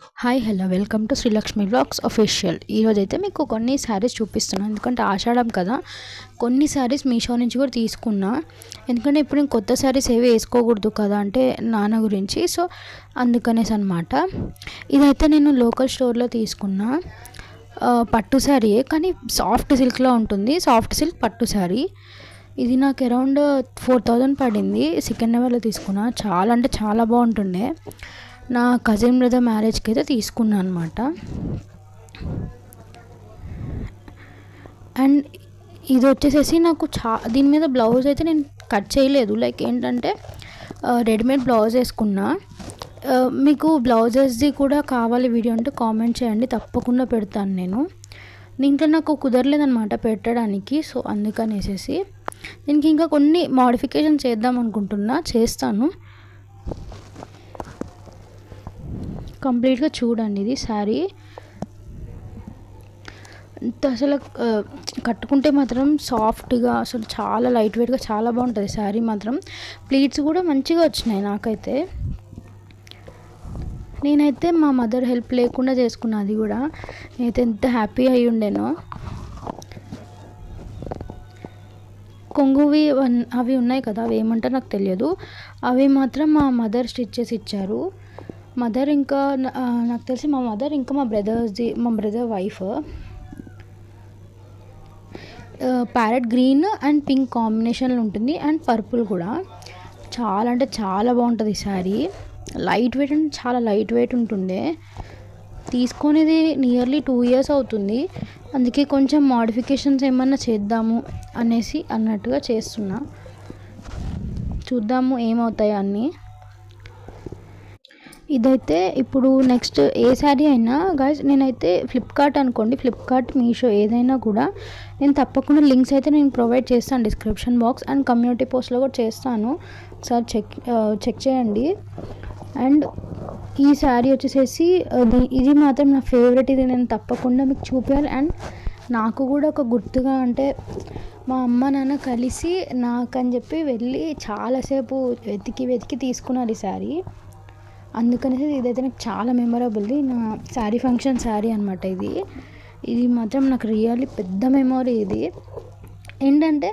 Hi hello welcome to Srilakshmi vlogs official. ఈరోజైతే మీకు కొన్ని శారీస్ చూపిస్తున్నాను. ఎందుకంటే ఆషాఢం కదా, కొన్ని శారీస్ మీషో నుంచి కూడా తీసుకున్నా. ఎందుకంటే ఇప్పుడు నేను కొత్త శారీస్ ఏవి వేసుకోకూడదు కదా, అంటే నాన్న గురించి. సో అందుకనేసి అనమాట. ఇదైతే నేను లోకల్ స్టోర్లో తీసుకున్నా పట్టు శారీయే, కానీ సాఫ్ట్ సిల్క్లో ఉంటుంది. సాఫ్ట్ సిల్క్ పట్టు శారీ. ఇది నాకు అరౌండ్ 4000 పడింది. సికింద్రాబాద్లో తీసుకున్నా. చాలా అంటే చాలా బాగుంటుండే. నా కజిన్ బ్రదర్ మ్యారేజ్కి అయితే తీసుకున్నాను అనమాట. అండ్ ఇది వచ్చేసేసి నాకు దీని మీద బ్లౌజ్ అయితే నేను కట్ చేయలేదు. లైక్ ఏంటంటే రెడీమేడ్ బ్లౌజ్ వేసుకున్నా. మీకు బ్లౌజెస్ది కూడా కావాలి వీడియో అంటే కామెంట్ చేయండి, తప్పకుండా పెడతాను నేను. దీంట్లో నాకు కుదరలేదనమాట పెట్టడానికి. సో అందుకనేసేసి దీనికి ఇంకా కొన్ని మోడిఫికేషన్ చేద్దాం అనుకుంటున్నా, చేస్తాను. కంప్లీట్గా చూడండి. ఇది శారీ అసలు కట్టుకుంటే మాత్రం సాఫ్ట్గా, అసలు చాలా లైట్ వెయిట్గా చాలా బాగుంటుంది శారీ మాత్రం. ప్లీట్స్ కూడా మంచిగా వచ్చినాయి నాకైతే. నేనైతే మా మదర్ హెల్ప్ లేకుండా చేసుకున్నా. అది కూడా నేనైతే ఎంత హ్యాపీ అయి ఉండేనో. కొంగువి అవి ఉన్నాయి కదా, అవి ఏమంటారు నాకు తెలియదు. అవి మాత్రం మా మదర్ స్టిచ్ చేసి ఇచ్చారు. మదర్ ఇంకా నాకు తెలిసి మా మదర్ ఇంకా మా brother wife. Parrot green and pink కాంబినేషన్లో ఉంటుంది, అండ్ పర్పుల్ కూడా. చాలా అంటే చాలా బాగుంటుంది ఈ శారీ. లైట్ వెయిట్ అంటే చాలా లైట్ వెయిట్ ఉంటుండే. తీసుకునేది నియర్లీ 2 years అవుతుంది. అందుకే కొంచెం మోడిఫికేషన్స్ ఏమన్నా చేద్దాము అనేసి అన్నట్టుగా చేస్తున్నా. చూద్దాము ఏమవుతాయి అన్నీ. ఇదైతే ఇప్పుడు నెక్స్ట్ ఏ శారీ అయినా గైస్, నేనైతే ఫ్లిప్కార్ట్ అనుకోండి, ఫ్లిప్కార్ట్, మీషో ఏదైనా కూడా నేను తప్పకుండా లింక్స్ అయితే నేను ప్రొవైడ్ చేస్తాను డిస్క్రిప్షన్ బాక్స్ అండ్ కమ్యూనిటీ పోస్ట్లో కూడా చేస్తాను. ఒకసారి చెక్ చేయండి. అండ్ ఈ శారీ వచ్చేసేసి ఇది మాత్రం నా ఫేవరెట్. ఇది నేను తప్పకుండా మీకు చూపించాలి. అండ్ నాకు కూడా ఒక గుర్తుగా, అంటే మా అమ్మ నాన్న కలిసి నాకని చెప్పి వెళ్ళి చాలాసేపు వెతికి తీసుకున్నారు ఈ శారీ. అందుకనేసి ఇదైతే నాకు చాలా మెమొరబుల్ది. నా శారీ ఫంక్షన్ శారీ అనమాట ఇది మాత్రం నాకు రియల్లీ పెద్ద మెమొరీ. ఇది ఏంటంటే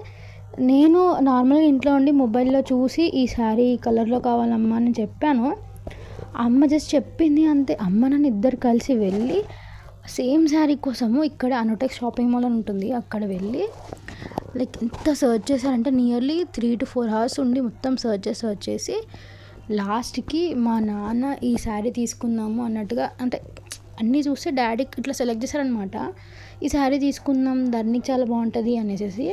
నేను నార్మల్గా ఇంట్లో ఉండి మొబైల్లో చూసి ఈ శారీ ఈ కలర్లో కావాలమ్మా అని చెప్పాను. అమ్మ జస్ట్ చెప్పింది అంతే. అమ్మ నన్ను ఇద్దరు కలిసి వెళ్ళి సేమ్ శారీ కోసము ఇక్కడ అనుటెక్ షాపింగ్ మాల్ అని ఉంటుంది, అక్కడ వెళ్ళి లైక్ ఎంత సర్చ్ చేశారంటే నియర్లీ 3 to 4 hours ఉండి మొత్తం సర్చ్ చేసి లాస్ట్కి మా నాన్న ఈ శారీ తీసుకుందాము అన్నట్టుగా, అంటే అన్నీ చూస్తే డాడీకి ఇట్లా సెలెక్ట్ చేశారనమాట. ఈ శారీ తీసుకుందాం, ధరణికి చాలా బాగుంటుంది అనేసి.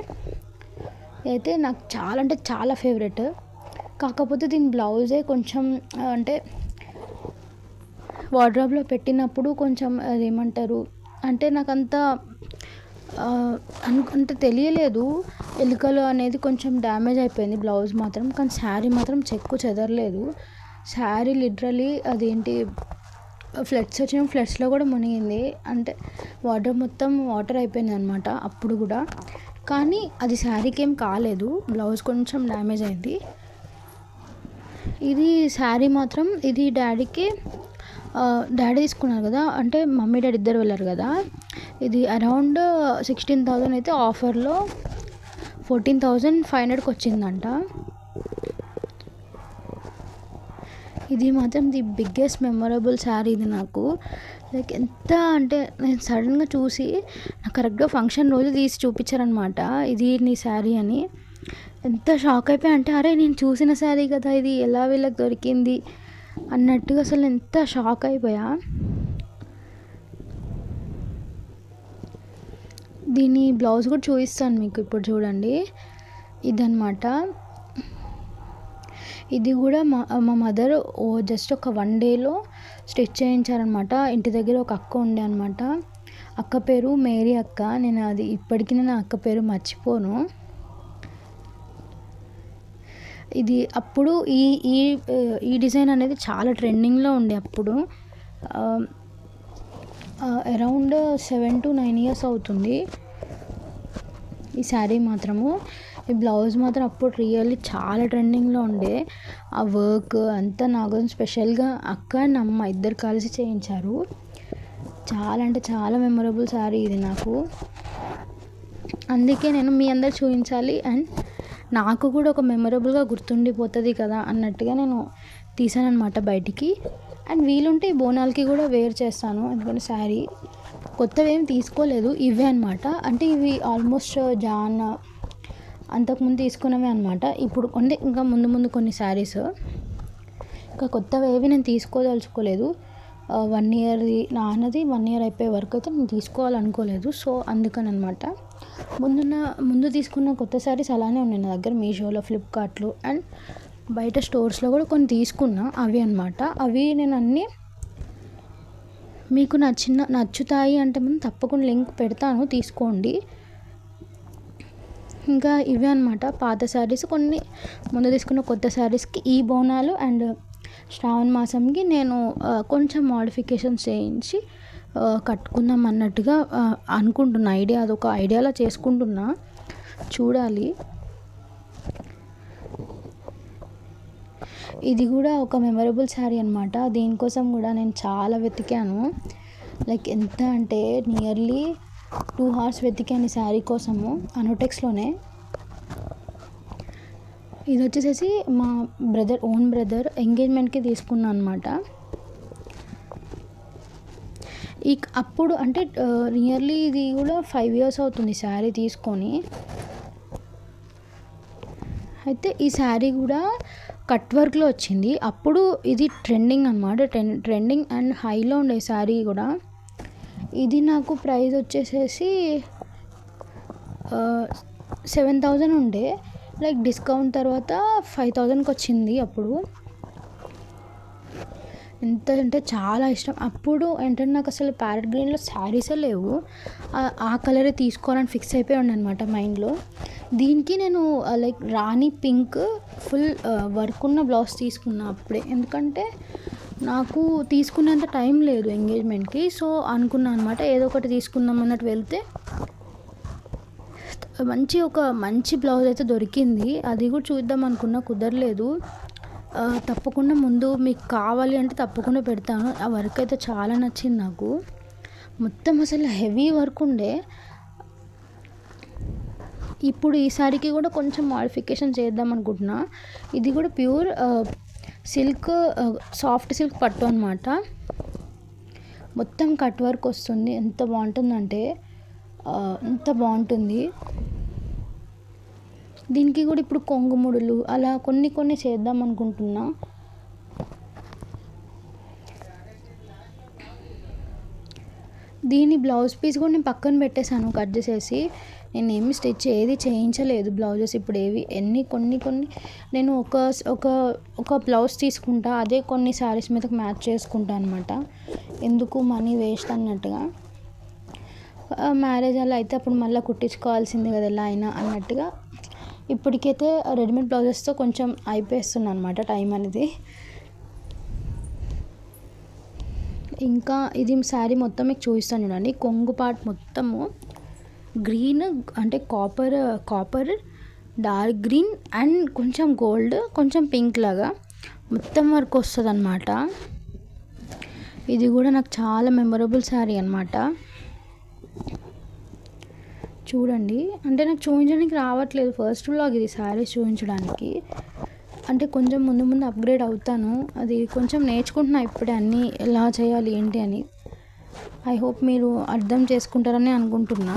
అయితే నాకు చాలా అంటే చాలా ఫేవరెట్. కాకపోతే దీని బ్లౌజే కొంచెం అంటే వార్డ్రోబ్లో పెట్టినప్పుడు కొంచెం అదేమంటారు అంటే నాకు అంత తెలియలేదు. ఎలుకలు అనేది కొంచెం డ్యామేజ్ అయిపోయింది బ్లౌజ్ మాత్రం. కానీ శారీ మాత్రం చెక్కు చెదరలేదు. శారీ లిటరలీ అదేంటి ఫ్లడ్స్లో కూడా మునిగింది. అంటే వాటర్ మొత్తం వాటర్ అయిపోయింది అనమాట అప్పుడు కూడా. కానీ అది శారీకి ఏం కాలేదు, బ్లౌజ్ కొంచెం డ్యామేజ్ అయింది. ఇది శారీ మాత్రం ఇది డాడీ తీసుకున్నారు కదా, అంటే మమ్మీ డాడీ ఇద్దరు వెళ్ళారు కదా. ఇది అరౌండ్ 16,000 అయితే ఆఫర్లో 14,500కి వచ్చిందంట. ఇది మాత్రం ది బిగ్గెస్ట్ మెమొరబుల్ శారీ ఇది నాకు. లైక్ ఎంత అంటే నేను సడన్గా చూసి నాకు కరెక్ట్గా ఫంక్షన్ రోజు తీసి చూపించారనమాట, ఇది నీ శారీ అని. ఎంత షాక్ అయిపోయా అంటే, అరే నేను చూసిన శారీ కదా ఇది, ఎలా వీళ్ళకి దొరికింది అన్నట్టుగా అసలు ఎంత షాక్ అయిపోయా. దీని బ్లౌజ్ కూడా చూపిస్తాను మీకు ఇప్పుడు చూడండి. ఇదన్నమాట. ఇది కూడా మా మదర్ జస్ట్ ఒక 1 dayలో స్టిచ్ చేయించారనమాట. ఇంటి దగ్గర ఒక అక్క ఉండే అనమాట. అక్క పేరు మేరీ అక్క. నేను అది ఇప్పటికీ నేను అక్క పేరు మర్చిపోను. ఇది అప్పుడు ఈ డిజైన్ అనేది చాలా ట్రెండింగ్లో ఉండే అప్పుడు. అరౌండ్ 7 to 9 years అవుతుంది ఈ శారీ మాత్రము. ఈ బ్లౌజ్ మాత్రం అప్పుడు రియల్లీ చాలా ట్రెండింగ్లో ఉండే. ఆ వర్క్ అంతా నా కోసం స్పెషల్గా అక్క అండ్ అమ్మ ఇద్దరు కలిసి చేయించారు. చాలా అంటే చాలా మెమొరబుల్ శారీ ఇది నాకు. అందుకే నేను మీ అందరు చూపించాలి అండ్ నాకు కూడా ఒక మెమొరబుల్గా గుర్తుండిపోతుంది కదా అన్నట్టుగా నేను తీసాను అనమాట బయటికి. అండ్ వీలుంటే ఈ బోనాలకి కూడా వేర్ చేస్తాను, ఎందుకంటే శారీ కొత్తవి ఏం తీసుకోలేదు, ఇవే అనమాట. అంటే ఇవి ఆల్మోస్ట్ జాన్ అంతకుముందు తీసుకున్నవే అనమాట. ఇప్పుడు ఇంకా ముందు ముందు కొన్ని శారీస్, ఇంకా కొత్తవి ఏవి నేను తీసుకోదలుచుకోలేదు. 1 ఇయర్ది నాన్నది 1 ఇయర్ అయిపోయే వరకు అయితే నేను తీసుకోవాలనుకోలేదు. సో అందుకని అనమాట. ముందు తీసుకున్న కొత్త శారీస్ అలానే ఉన్నాయి నా దగ్గర, మీషోలో, ఫ్లిప్కార్ట్లో అండ్ బయట స్టోర్స్లో కూడా కొన్ని తీసుకున్నా. అవి అనమాట. అవి నేను అన్నీ మీకు నచ్చుతాయి అంటే మనం తప్పకుండా లింక్ పెడతాను, తీసుకోండి. ఇంకా ఇవే అనమాట పాత శారీస్. కొన్ని ముందు తీసుకున్న కొత్త శారీస్కి ఈ బోనాలు అండ్ శ్రావణ మాసంకి నేను కొంచెం మోడిఫికేషన్స్ చేయించి కట్టుకుందాం అన్నట్టుగా అనుకుంటున్నా. అదొక ఐడియాలో చేసుకుంటున్నా, చూడాలి. ఇది కూడా ఒక మెమరబుల్ శారీ అనమాట. దీనికోసం కూడా నేను చాలా వెతికాను. లైక్ ఎంత అంటే నియర్లీ 2 hours వెతికాను ఈ శారీ కోసము అనుటెక్స్లోనే. ఇది వచ్చేసేసి మా ఓన్ బ్రదర్ ఎంగేజ్మెంట్కి తీసుకున్నాను అనమాట. అప్పుడు అంటే నియర్లీ ఇది కూడా 5 years అవుతుంది శారీ తీసుకొని. అయితే ఈ శారీ కూడా కట్ వర్క్లో వచ్చింది. అప్పుడు ఇది ట్రెండింగ్ అనమాట, ట్రెండింగ్ అండ్ హైలో ఉండే శారీ కూడా. ఇది నాకు ప్రైస్ వచ్చేసేసి 7,000 ఉండే, లైక్ డిస్కౌంట్ తర్వాత 5,000కి వచ్చింది. అప్పుడు ఎంత అంటే చాలా ఇష్టం. అప్పుడు ఏంటంటే నాకు అసలు ప్యారెట్ గ్రీన్లో శారీసే లేవు, ఆ కలరే తీసుకోవాలని ఫిక్స్ అయిపోయి ఉండే అనమాట మైండ్లో. దీనికి నేను లైక్ రాణి పింక్ ఫుల్ వర్క్ ఉన్న బ్లౌజ్ తీసుకున్నా అప్పుడే, ఎందుకంటే నాకు తీసుకునేంత టైం లేదు ఎంగేజ్మెంట్కి. సో అనుకున్నాను అనమాట ఏదో ఒకటి తీసుకుందాం అన్నట్టు వెళ్తే మంచి బ్లౌజ్ అయితే దొరికింది. అది కూడా చూద్దాం అనుకున్నా, కుదరలేదు. తప్పకుండా ముందు మీకు కావాలి అంటే తప్పకుండా పెడతాను. ఆ వర్క్ అయితే చాలా నచ్చింది నాకు. మొత్తం అసలు హెవీ వర్క్ ఉండే. ఇప్పుడు ఈ శారీకి కూడా కొంచెం మోడిఫికేషన్ చేద్దాం అనుకుంటున్నా. ఇది కూడా ప్యూర్ సిల్క్, సాఫ్ట్ సిల్క్ పట్టు అనమాట. మొత్తం కట్ వర్క్ వస్తుంది. ఎంత బాగుంటుందంటే ఎంత బాగుంటుంది. దీనికి కూడా ఇప్పుడు కొంగుముడులు అలా కొన్ని చేద్దాం అనుకుంటున్నా. దీని బ్లౌజ్ పీస్ కూడా నేను పక్కన పెట్టేశాను కట్ చేసేసి. నేను ఏమి ఏది చేయించలేదు బ్లౌజెస్ ఇప్పుడు ఏవి. కొన్ని నేను ఒక బ్లౌజ్ తీసుకుంటా, అదే కొన్ని శారీస్ మీదకి మ్యాచ్ చేసుకుంటా అనమాట. ఎందుకు మనీ వేస్ట్ అన్నట్టుగా. మ్యారేజ్ అలా అయితే అప్పుడు మళ్ళీ కుట్టించుకోవాల్సింది కదా ఎలా అయినా అన్నట్టుగా. ఇప్పటికైతే రెడీమేడ్ బ్లౌజెస్తో కొంచెం అయిపోయిస్తున్నాను అనమాట టైం అనేది. ఇంకా ఇది శారీ మొత్తం మీకు చూపిస్తాను చూడండి. కొంగు పార్ట్ మొత్తము గ్రీన్ అంటే కాపర్ డార్క్ గ్రీన్ అండ్ కొంచెం గోల్డ్, కొంచెం పింక్ లాగా మొత్తం వర్క్ వస్తుంది అనమాట. ఇది కూడా నాకు చాలా మెమొరబుల్ శారీ అనమాట. చూడండి, అంటే నాకు చూపించడానికి రావట్లేదు ఫస్ట్ వ్లాగ్ ఇది శారీస్ చూపించడానికి. అంటే కొంచెం ముందు అప్గ్రేడ్ అవుతాను, అది కొంచెం నేర్చుకుంటున్నా ఇప్పుడే అన్నీ ఎలా చేయాలి ఏంటి అని. ఐ హోప్ మీరు అర్థం చేసుకుంటారని అనుకుంటున్నా.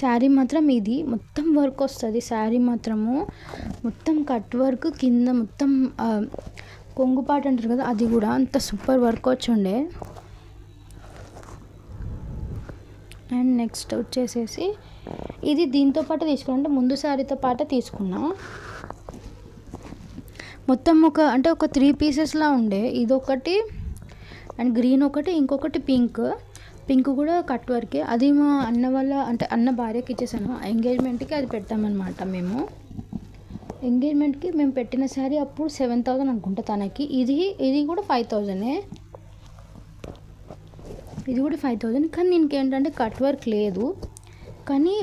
శారీ మాత్రం ఇది మొత్తం వర్క్ వస్తుంది. శారీ మాత్రము మొత్తం కట్ వర్క్, కింద మొత్తం కొంగుపాటు అంటారు కదా, అది కూడా అంత సూపర్ వర్క్ వచ్చుండే. అండ్ నెక్స్ట్ వచ్చేసేసి ఇది దీంతో పాటు తీసుకున్నా, అంటే ముందు శారీతో పాటు తీసుకున్నా. మొత్తం ఒక 3 పీసెస్లా ఉండే. ఇదొకటి అండ్ గ్రీన్ ఒకటి, ఇంకొకటి పింక్ కూడా కట్ వర్కే. అది మా అన్న వాళ్ళ అంటే అన్న భార్యకి ఇచ్చేసాను. ఎంగేజ్మెంట్కి అది పెట్టామన్నమాట. మేము ఎంగేజ్మెంట్కి మేము పెట్టిన శారీ అప్పుడు 7,000 అనుకుంటా తనకి. ఇది కూడా 5,000. ఇది కూడా 5,000. కానీ దీనికి ఏంటంటే కట్ వర్క్ లేదు, కానీ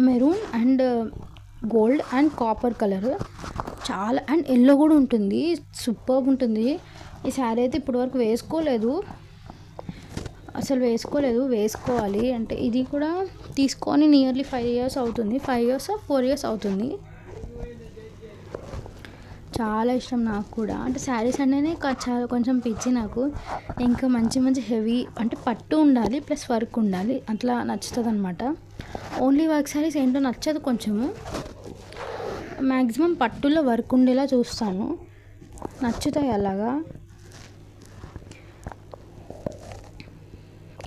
maroon and gold and copper colour చాలా, అండ్ ఎల్లో కూడా ఉంటుంది, సూపర్బ్ ఉంటుంది. ఈ శారీ అయితే ఇప్పటివరకు వేసుకోలేదు, అసలు వేసుకోవాలి. అంటే ఇది కూడా తీసుకొని నియర్లీ 5 years అవుతుంది, 5 years 4 years అవుతుంది. చాలా ఇష్టం నాకు కూడా. అంటే శారీస్ అంటేనే చాలా కొంచెం పిచ్చి నాకు. ఇంకా మంచి హెవీ అంటే పట్టు ఉండాలి ప్లస్ వర్క్ ఉండాలి, అట్లా నచ్చుతుంది అనమాట. ఓన్లీ వర్క్ శారీస్ ఏంటో నచ్చదు కొంచెము. మ్యాక్సిమం పట్టులో వర్క్ ఉండేలా చూస్తాను, నచ్చుతాయి అలాగా.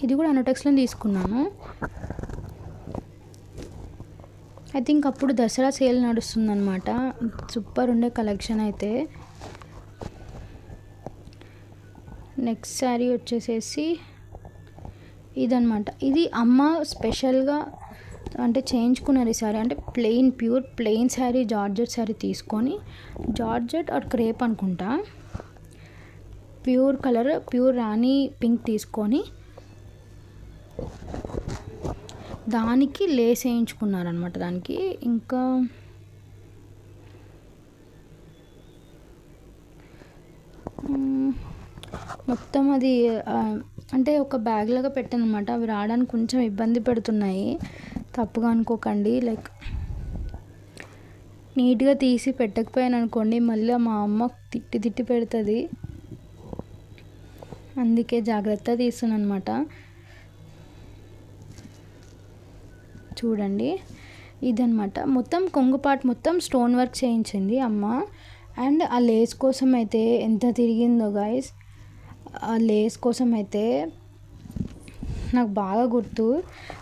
ఇది కూడా అనుటెక్స్లో తీసుకున్నాను. ఐ థింక్ అప్పుడు దసరా సేల్ నడుస్తుందన్నమాట. సూపర్ ఉండే కలెక్షన్ అయితే. నెక్స్ట్ శారీ వచ్చేసేసి ఇదనమాట. ఇది అమ్మ స్పెషల్గా అంటే చేయించుకున్నారు ఈ శారీ. అంటే pure plain sari, georgette sari తీసుకొని, జార్జెట్ ఆర్ క్రేప్ అనుకుంటా, ప్యూర్ కలర్, ప్యూర్ రాణి పింక్ తీసుకొని దానికి లేస్ వేయించుకున్నారనమాట. దానికి ఇంకా మొత్తం అది అంటే ఒక బ్యాగ్ లాగా పెట్టాను అనమాట. అవి రావడానికి కొంచెం ఇబ్బంది పెడుతున్నాయి, తప్పుగా అనుకోకండి. లైక్ నీట్గా తీసి పెట్టకపోయాను అనుకోండి, మళ్ళీ మా అమ్మ తిట్టి పెడుతుంది. అందుకే జాగ్రత్తగా తీస్తున్నాను అనమాట. చూడండి ఇదనమాట. మొత్తం కొంగుపాటు మొత్తం స్టోన్ వర్క్ చేయించింది అమ్మ. అండ్ ఆ లేస్ కోసం అయితే ఎంత తిరిగిందో గైస్. ఆ లేస్ కోసం అయితే నాకు బాగా గుర్తు,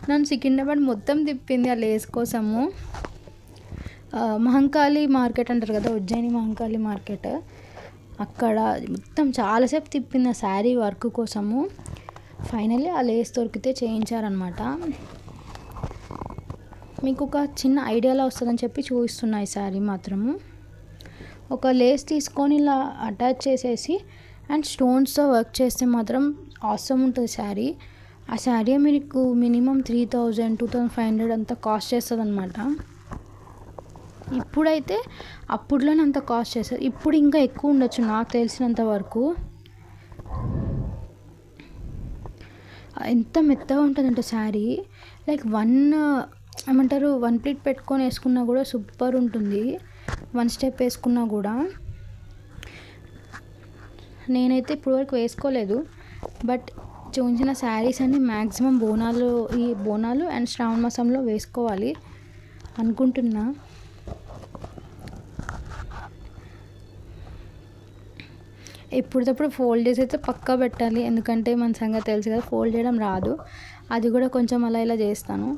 నన్ను సికింద్రాబాద్ మొత్తం తిప్పింది ఆ లేస్ కోసము. మహంకాళి మార్కెట్ అంటారు కదా, ఉజ్జయిని మహంకాళి మార్కెట్, అక్కడ మొత్తం చాలాసేపు తిప్పింది ఆ శారీ వర్క్ కోసము. ఫైనల్లీ ఆ లేస్ దొరికితే చేయించారనమాట. మీకు ఒక చిన్న ఐడియాలో వస్తుందని చెప్పి చూపిస్తున్నా. ఈ శారీ మాత్రము ఒక లేస్ తీసుకొని ఇలా అటాచ్ చేసేసి అండ్ స్టోన్స్తో వర్క్ చేస్తే మాత్రం ఆసమ్ ఉంటుంది శారీ. ఆ శారీ మీకు మినిమం 3000 2500 అంత కాస్ట్ చేస్తుంది అనమాట. ఇప్పుడైతే అప్పుడులోనే అంత కాస్ట్ చేస్తారు, ఇప్పుడు ఇంకా ఎక్కువ ఉండొచ్చు నాకు తెలిసినంత వరకు. ఎంత మెత్తగా ఉంటుందంటే శారీ, లైక్ ఏమంటారు 1 ప్లీట్ పెట్టుకొని వేసుకున్నా కూడా సూపర్ ఉంటుంది, 1 స్టెప్ వేసుకున్నా కూడా. నేనైతే ఇప్పటివరకు వేసుకోలేదు, బట్ చూపించిన శారీస్ అన్ని మ్యాక్సిమం ఈ బోనాలు అండ్ శ్రావణ మాసంలో వేసుకోవాలి అనుకుంటున్నా. ఎప్పటికప్పుడు ఫోల్డ్ చేసి అయితే పక్కా పెట్టాలి, ఎందుకంటే మన సంగతి తెలుసు కదా, ఫోల్డ్ చేయడం రాదు. అది కూడా కొంచెం అలా చేస్తాను,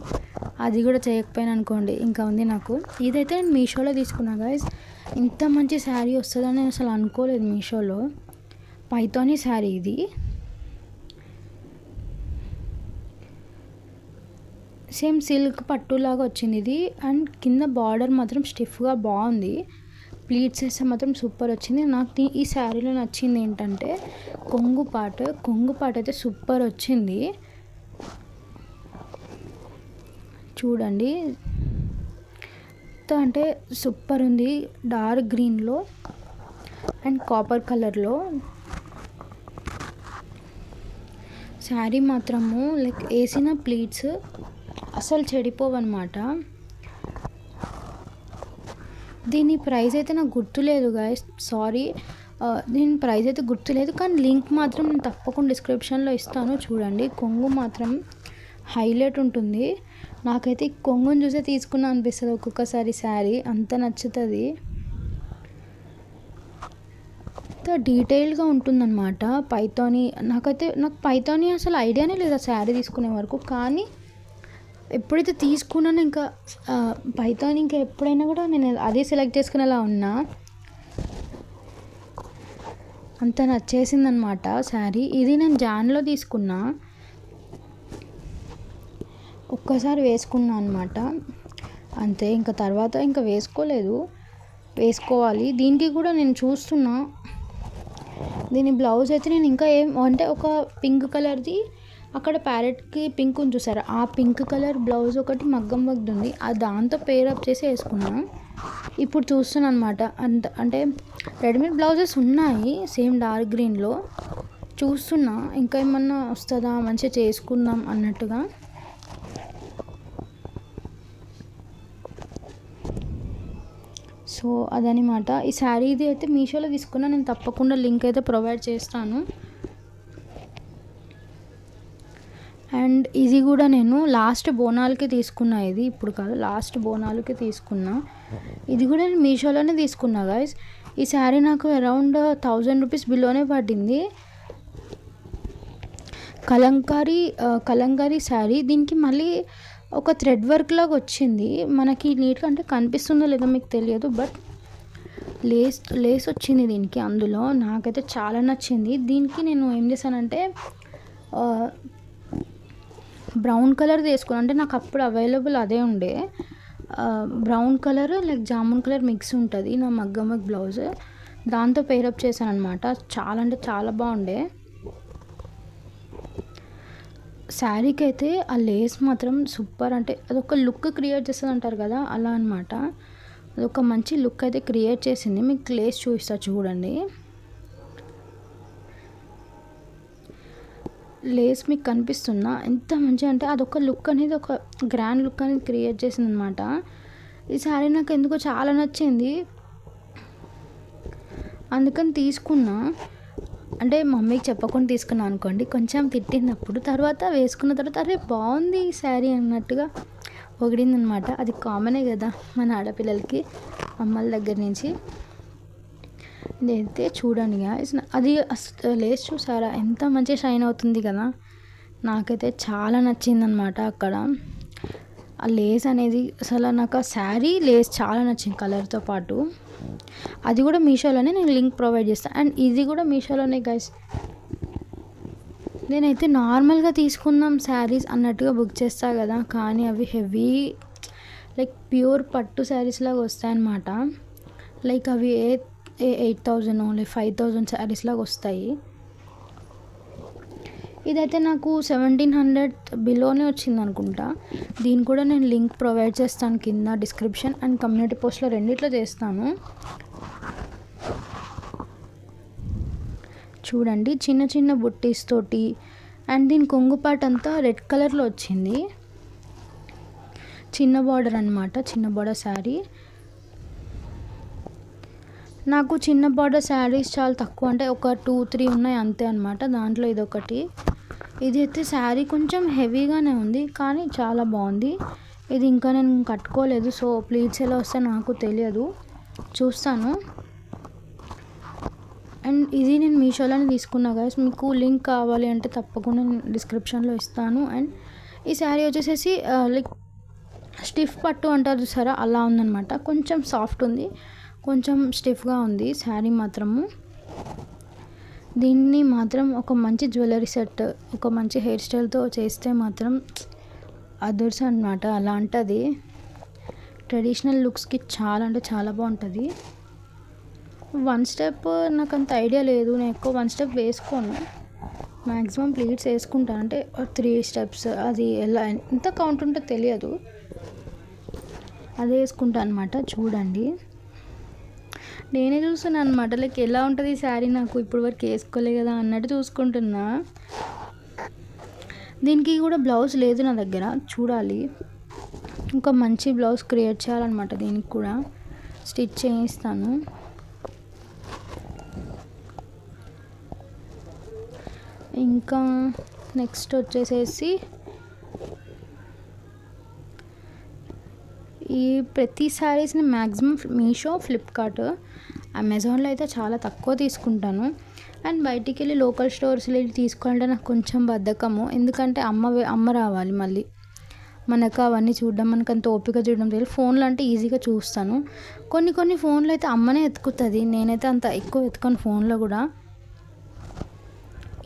అది కూడా చేయకపోయాను అనుకోండి ఇంకా ఉంది నాకు. ఇదైతే నేను మీషోలో తీసుకున్నా గైస్. ఇంత మంచి శారీ వస్తుందని నేను అసలు అనుకోలేదు మీషోలో. పైథానీ శారీ ఇది. సేమ్ సిల్క్ పట్టులాగా వచ్చింది ఇది. అండ్ కింద బార్డర్ మాత్రం స్టిఫ్గా బాగుంది, ప్లీట్స్ వేస్తే మాత్రం సూపర్ వచ్చింది. నాకు ఈ శారీలో నచ్చింది ఏంటంటే కొంగు పాట అయితే సూపర్ వచ్చింది. చూడండి అంటే సూపర్ ఉంది, డార్క్ గ్రీన్లో అండ్ కాపర్ కలర్లో శారీ మాత్రము. లైక్ వేసిన ప్లీట్స్ అసలు చెడిపోవన్నమాట. దీని ప్రైస్ అయితే నాకు గుర్తులేదు గైస్, సారీ. దీని ప్రైస్ అయితే గుర్తులేదు, కానీ లింక్ మాత్రం నేను తప్పకుండా డిస్క్రిప్షన్లో ఇస్తాను. చూడండి కొంగు మాత్రం హైలైట్ ఉంటుంది. నాకైతే ఈ కొంగుని చూసే తీసుకున్నా అనిపిస్తుంది ఒక్కొక్కసారి శారీ, అంత నచ్చుతుంది. అంత డీటెయిల్గా ఉంటుందన్నమాట పైథానీ. నాకు పైథానీ అసలు ఐడియానే లేదు ఆ శారీ తీసుకునే వరకు, కానీ ఎప్పుడైతే తీసుకున్నానో ఇంకా పైథానీ ఇంకా ఎప్పుడైనా కూడా నేను అదే సెలెక్ట్ చేసుకునేలా ఉన్నా, అంత నచ్చేసిందనమాట శారీ. ఇది నేను జాన్లో తీసుకున్నా, ఒక్కసారి వేసుకున్నా అనమాట అంతే. ఇంకా తర్వాత ఇంకా వేసుకోవాలి. దీనికి కూడా నేను చూస్తున్నా, దీని బ్లౌజ్ అయితే నేను ఇంకా అంటే ఒక పింక్ కలర్ది అక్కడ ప్యారెట్కి పింక్ ఉంది చూసారా, ఆ పింక్ కలర్ బ్లౌజ్ ఒకటి మగ్గం వర్క్ ఉంది, అది దాంతో పేరప్ చేసి వేసుకున్నాను. ఇప్పుడు చూస్తున్నాను అనమాట. అంటే రెడీమేడ్ బ్లౌజెస్ ఉన్నాయి సేమ్ డార్క్ గ్రీన్లో, చూస్తున్నా ఇంకా ఏమన్నా వస్తుందా మంచిగా చేసుకుందాం అన్నట్టుగా. సో అదనమాట ఈ శారీ. ఇది అయితే మీషోలో తీసుకున్నా, నేను తప్పకుండా లింక్ అయితే ప్రొవైడ్ చేస్తాను. అండ్ ఇది కూడా నేను లాస్ట్ బోనాలకి తీసుకున్నా, ఇది ఇప్పుడు కాదు, లాస్ట్ బోనాలకి తీసుకున్నా. ఇది కూడా నేను మీషోలోనే తీసుకున్నా గైస్. ఈ శారీ నాకు అరౌండ్ 1000 రూపీస్ బిలోనే పడింది. కలంకారీ శారీ. దీనికి మళ్ళీ ఒక థ్రెడ్ వర్క్ లాగా వచ్చింది మనకి, నీట్గా అంటే కనిపిస్తుందో లేదో మీకు తెలియదు, బట్ లేస్ వచ్చింది దీనికి. అందులో నాకైతే చాలా నచ్చింది. దీనికి నేను ఏం చేశానంటే బ్రౌన్ కలర్ తీసుకున్నాను, అంటే నాకు అప్పుడు అవైలబుల్ అదే ఉండే. Brown colour like jamun colour mix ఉంటుంది నా మగ్గం వర్క్ బ్లౌజ్, దాంతో పేరప్ చేశాను అనమాట. చాలా అంటే చాలా బాగుండే. శారీకి అయితే ఆ లేస్ మాత్రం సూపర్, అంటే అదొక లుక్ క్రియేట్ చేస్తుంది అంటారు కదా, అలా అనమాట. అదొక మంచి లుక్ అయితే క్రియేట్ చేసింది. మీకు లేస్ చూపిస్తా చూడండి. లేస్ మీకు కనిపిస్తుందా ఎంత మంచిగా, అంటే అదొక లుక్ అనేది, ఒక గ్రాండ్ లుక్ అనేది క్రియేట్ చేసింది అనమాట. ఈ శారీ నాకు ఎందుకో చాలా నచ్చింది, అందుకని తీసుకున్నా. అంటే మమ్మీకి చెప్పకుండా తీసుకున్నా అనుకోండి, కొంచెం తిట్టినప్పుడు, తర్వాత వేసుకున్న తర్వాత అరే బాగుంది ఈ శారీ అన్నట్టుగా పొగిడింది అనమాట. అది కామనే కదా మన ఆడపిల్లలకి అమ్మల దగ్గర నుంచి. ఇదైతే చూడండి అది లేస్ చూసారా ఎంత మంచిగా షైన్ అవుతుంది కదా, నాకైతే చాలా నచ్చిందనమాట. అక్కడ ఆ లేస్ అనేది అసలు నాకు ఆ శారీ లేస్ చాలా నచ్చింది కలర్తో పాటు. అది కూడా మీషోలోనే, నేను లింక్ ప్రొవైడ్ చేస్తాను. అండ్ ఇది కూడా మీషోలోనే గైస్. నేనైతే నార్మల్గా తీసుకుందాం శారీస్ అన్నట్టుగా బుక్ చేస్తా కదా, కానీ అవి హెవీ లైక్ ప్యూర్ పట్టు శారీస్ లాగా వస్తాయన్నమాట. లైక్ అవి 8,000 లైక్ 5,000 శారీస్ లాగా వస్తాయి. ఇదైతే నాకు 1,700 బిలోనే వచ్చింది అనుకుంటా. దీన్ని కూడా నేను లింక్ ప్రొవైడ్ చేస్తాను కింద డిస్క్రిప్షన్ అండ్ కమ్యూనిటీ పోస్ట్లో రెండిట్లో చేస్తాను. చూడండి చిన్న చిన్న బుట్టీస్ తోటి, అండ్ దీని కొంగుపాటు అంతా రెడ్ కలర్లో వచ్చింది. చిన్న బార్డర్ అనమాట, చిన్న బార్డర్ శారీ. నాకు చిన్న బార్డర్ శారీస్ చాలా తక్కువ, అంటే ఒక 2-3 ఉన్నాయి అంతే అనమాట. దాంట్లో ఇదొకటి. ఇది అయితే శారీ కొంచెం హెవీగానే ఉంది, కానీ చాలా బాగుంది. ఇది ఇంకా నేను కట్టుకోలేదు, సో ప్లీట్స్ ఎలా వస్తే నాకు తెలియదు, చూస్తాను. అండ్ ఇది నేను మీషోలోనే తీసుకున్నా గైస్. మీకు లింక్ కావాలి అంటే తప్పకుండా నేను డిస్క్రిప్షన్లో ఇస్తాను. అండ్ ఈ శారీ వచ్చేసేసి లైక్ స్టిఫ్ పట్టు అంటారు చూసారా, అలా ఉందన్నమాట. కొంచెం సాఫ్ట్ ఉంది, కొంచెం స్టిఫ్గా ఉంది శారీ మాత్రము. దీన్ని మాత్రం ఒక మంచి జ్యువెలరీ సెట్, ఒక మంచి హెయిర్ స్టైల్తో చేస్తే మాత్రం అదర్స్ అనమాట. అలాంటిది ట్రెడిషనల్ లుక్స్కి చాలా అంటే చాలా బాగుంటుంది. 1 స్టెప్ నాకు అంత ఐడియా లేదు, నేను ఎక్కువ 1 స్టెప్ వేసుకోను, మ్యాక్సిమం ప్లీట్స్ వేసుకుంటాను. అంటే 3 స్టెప్స్, అది ఎలా ఎంత కౌంట్ ఉంటుందో తెలియదు, అదే వేసుకుంటాను అనమాట. చూడండి నేనే చూస్తున్నాను అనమాట, లైక్ ఎలా ఉంటుంది ఈ శారీ, నాకు ఇప్పుడు వరకు వేసుకోలే కదా అన్నట్టు చూసుకుంటున్నా. దీనికి కూడా బ్లౌజ్ లేదు నా దగ్గర, చూడాలి. ఇంకా మంచి బ్లౌజ్ క్రియేట్ చేయాలన్నమాట, దీనికి కూడా స్టిచ్ చేయిస్తాను. ఇంకా నెక్స్ట్ వచ్చేసేసి ఈ ప్రతి శారీస్ని మ్యాక్సిమం మీషో, ఫ్లిప్కార్ట్, అమెజాన్లో అయితే చాలా తక్కువ తీసుకుంటాను. అండ్ బయటికి వెళ్ళి లోకల్ స్టోర్స్లో వెళ్ళి తీసుకోవాలంటే నాకు కొంచెం బద్ధకము, ఎందుకంటే అమ్మ రావాలి మళ్ళీ, మనకు అవన్నీ చూడడం, మనకు అంత ఓపిక చూడడం తెలియదు. ఫోన్లో అంటే ఈజీగా చూస్తాను, కొన్ని ఫోన్లో అయితే అమ్మనే ఎత్తుకుతుంది, నేనైతే అంత ఎక్కువ ఎత్తుకొని ఫోన్లో కూడా.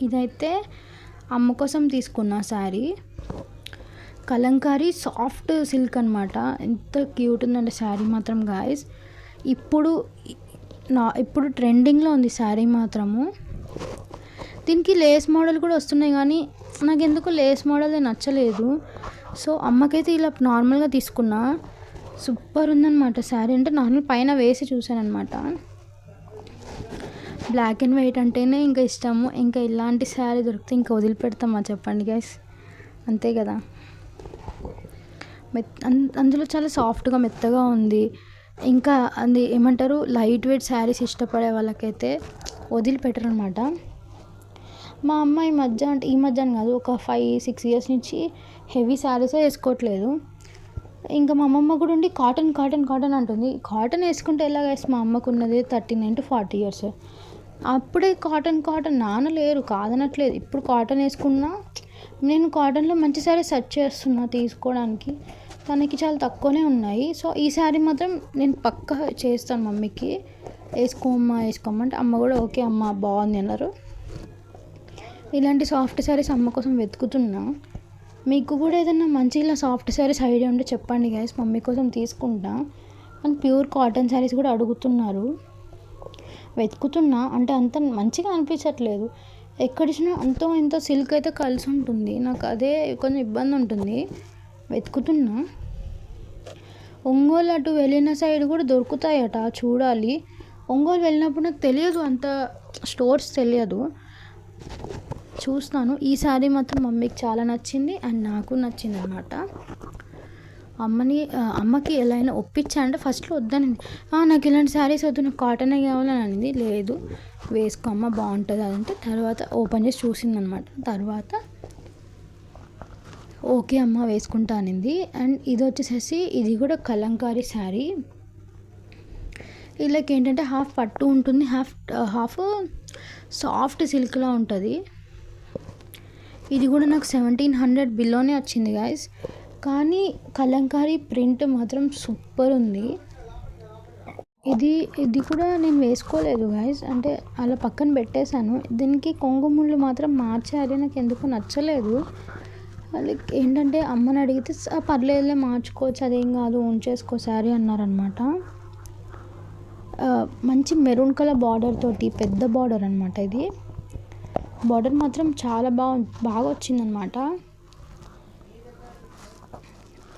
ఇదైతే అమ్మ కోసం తీసుకున్న శారీ, కలంకారీ సాఫ్ట్ సిల్క్ అనమాట. ఎంత క్యూట్ ఉందంటే శారీ మాత్రం గాయస్. ఇప్పుడు ట్రెండింగ్లో ఉంది శారీ మాత్రము. దీనికి లేస్ మోడల్ కూడా వస్తున్నాయి కానీ నాకు ఎందుకు లేస్ మోడల్ నచ్చలేదు. సో అమ్మకైతే ఇలా నార్మల్గా తీసుకున్నా. సూపర్ ఉందన్నమాట శారీ. అంటే నార్మల్ పైన వేసి చూసాను అనమాట. బ్లాక్ అండ్ వైట్ అంటేనే ఇంకా ఇష్టము. ఇంకా ఇలాంటి శారీ దొరికితే ఇంకా వదిలిపెడతామా చెప్పండి గైస్, అంతే కదా. అందులో చాలా సాఫ్ట్గా మెత్తగా ఉంది. ఇంకా అది ఏమంటారు, లైట్ వెయిట్ శారీస్ ఇష్టపడే వాళ్ళకైతే వదిలిపెట్టరు అనమాట. మా అమ్మ ఈ మధ్య, అంటే ఈ మధ్య అని కాదు, ఒక 5-6 ఇయర్స్ నుంచి హెవీ శారీసే వేసుకోవట్లేదు. ఇంకా మా అమ్మమ్మ కూడా ఉండి కాటన్ కాటన్ కాటన్ అంటుంది. కాటన్ వేసుకుంటే ఎలా గైస్, మా అమ్మకు ఉన్నది 39 to 40 years. అప్పుడే కాటన్ కాటన్ నాన్న లేరు కాదనట్లేదు. ఇప్పుడు కాటన్ వేసుకున్నా నేను కాటన్లో మంచి శారీ సెర్చ్ చేస్తున్నా తీసుకోవడానికి. తనకి చాలా తక్కువనే ఉన్నాయి. సో ఈ శారీ మాత్రం నేను పక్కా చేస్తాను మమ్మీకి, వేసుకోమంటే అమ్మ కూడా ఓకే అమ్మ బాగుంది అన్నారు. ఇలాంటి సాఫ్ట్ శారీస్ అమ్మ కోసం వెతుకుతున్నా. మీకు కూడా ఏదైనా మంచి ఇలా సాఫ్ట్ శారీస్ ఐడియా ఉంటే చెప్పండి గైస్, మమ్మీ కోసం తీసుకుంటా. అండ్ ప్యూర్ కాటన్ శారీస్ కూడా అడుగుతున్నారు, వెతుకుతున్నా. అంటే అంత మంచిగా అనిపించట్లేదు. ఎక్కడిచ్చినా అంతో ఇంతో సిల్క్ అయితే కలిసి ఉంటుంది. నాకు అదే కొంచెం ఇబ్బంది ఉంటుంది. వెతుకుతున్నా. ఒంగోలు అటు వెళ్ళిన సైడ్ కూడా దొరుకుతాయట, చూడాలి. ఒంగోలు వెళ్ళినప్పుడు నాకు తెలియదు, అంత స్టోర్స్ తెలియదు, చూస్తాను. ఈ శారీ మాత్రం మమ్మీకి చాలా నచ్చింది అండ్ నాకు నచ్చింది అనమాట. అమ్మకి ఎలా అయినా ఒప్పించా. అంటే ఫస్ట్లో వద్దనింది, నాకు ఇలాంటి శారీస్ వద్దు, నాకు కాటనే కావాలని అనింది. లేదు వేసుకో అమ్మ బాగుంటుంది అదంటే, తర్వాత ఓపెన్ చేసి చూసిందనమాట. తర్వాత ఓకే అమ్మ వేసుకుంటా అనింది. అండ్ ఇది వచ్చేసేసి ఇది కూడా కలంకారీ శారీ. వీళ్ళకి ఏంటంటే హాఫ్ పట్టు ఉంటుంది, హాఫ్ సాఫ్ట్ సిల్క్లా ఉంటుంది. ఇది కూడా నాకు 1700 బిలోనే వచ్చింది గైస్. కానీ కలంకారీ ప్రింట్ మాత్రం సూపర్ ఉంది. ఇది కూడా నేను వేసుకోలేదు గైస్, అంటే అలా పక్కన పెట్టేశాను. దీనికి కొంగుముళ్ళు మాత్రం మార్చాలి, నాకు ఎందుకు నచ్చలేదు. లైక్ ఏంటంటే అమ్మని అడిగితే పర్లేదులే మార్చుకోవచ్చు, అదేం కాదు ఉంచేసుకో శారీ అన్నారనమాట. మంచి మెరూన్ కలర్ బార్డర్ తోటి, పెద్ద బార్డర్ అనమాట. ఇది బార్డర్ మాత్రం చాలా బాగా వచ్చిందనమాట.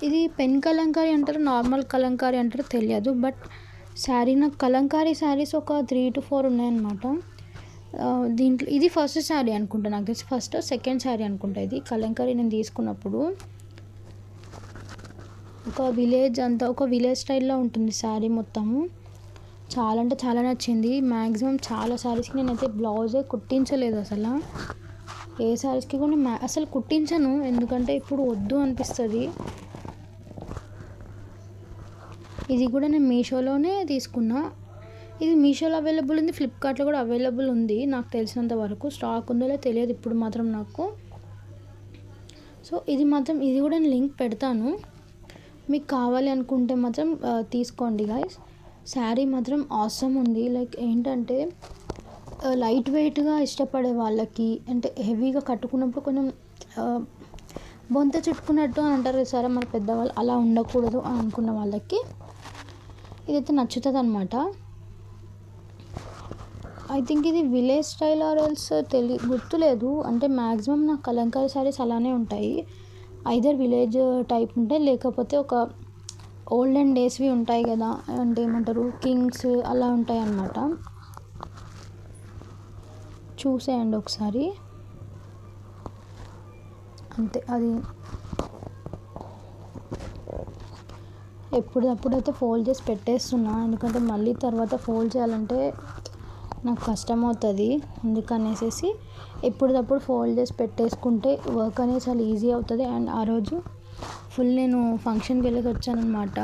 ఇది పెన్ కలంకారీ అంటారు, నార్మల్ కలంకారీ అంటారు తెలియదు. బట్ శారీ నాకు కలంకారీ శారీస్ ఒక 3 to 4 ఉన్నాయన్నమాట. దీంట్లో ఇది ఫస్ట్ శారీ అనుకుంటా, నాకు తెలిసి ఫస్ట్ సెకండ్ శారీ అనుకుంటా. ఇది కలంకారీ నేను తీసుకున్నప్పుడు ఒక విలేజ్ స్టైల్లో ఉంటుంది శారీ మొత్తము. చాలా అంటే చాలా నచ్చింది. మ్యాక్సిమం చాలా శారీస్కి నేనైతే బ్లౌజే కుట్టించలేదు అసలు. ఏ శారీస్కి కూడా అసలు కుట్టించను, ఎందుకంటే ఇప్పుడు వద్దు అనిపిస్తుంది. ఇది కూడా నేను మీషోలోనే తీసుకున్నా. ఇది మీషోలో అవైలబుల్ ఉంది, ఫ్లిప్కార్ట్లో కూడా అవైలబుల్ ఉంది నాకు తెలిసినంత వరకు. స్టాక్ ఉందో తెలియదు ఇప్పుడు మాత్రం నాకు. సో ఇది కూడా నేను లింక్ పెడతాను, మీకు కావాలి అనుకుంటే మాత్రం తీసుకోండి గైస్. శారీ మాత్రం ఆసమ్ ఉంది. లైక్ ఏంటంటే లైట్ వెయిట్గా ఇష్టపడే వాళ్ళకి, అంటే హెవీగా కట్టుకున్నప్పుడు కొంచెం బొంత చుట్టుకున్నట్టు అని అంటారు సరే మన పెద్దవాళ్ళు, అలా ఉండకూడదు అని అనుకున్న వాళ్ళకి ఇదైతే నచ్చుతుంది అనమాట. ఐ థింక్ ఇది విలేజ్ స్టైల్ ఆర్ ఎల్స్ గుర్తులేదు. అంటే మ్యాక్సిమం నాకు కలంకారీ శారీస్ అలానే ఉంటాయి. ఐదర్ విలేజ్ టైప్ ఉంటాయి, లేకపోతే ఒక ఓల్డెన్ డేస్వి ఉంటాయి కదా, అంటే ఏమంటారు కింగ్స్ అలా ఉంటాయి అన్నమాట. చూసేయండి ఒకసారి, అంతే. అది ఎప్పుడప్పుడైతే ఫోల్డ్ చేసి పెట్టేస్తున్నా, ఎందుకంటే మళ్ళీ తర్వాత ఫోల్డ్ చేయాలంటే నాకు కష్టం అవుతుంది. అందుకనేసి ఎప్పుడప్పుడు ఫోల్డ్ చేసి పెట్టేసుకుంటే వర్క్ అనేది చాలా ఈజీ అవుతుంది. అండ్ ఆ రోజు ఫుల్ నేను ఫంక్షన్కి వెళ్ళేసి వచ్చాను అనమాట.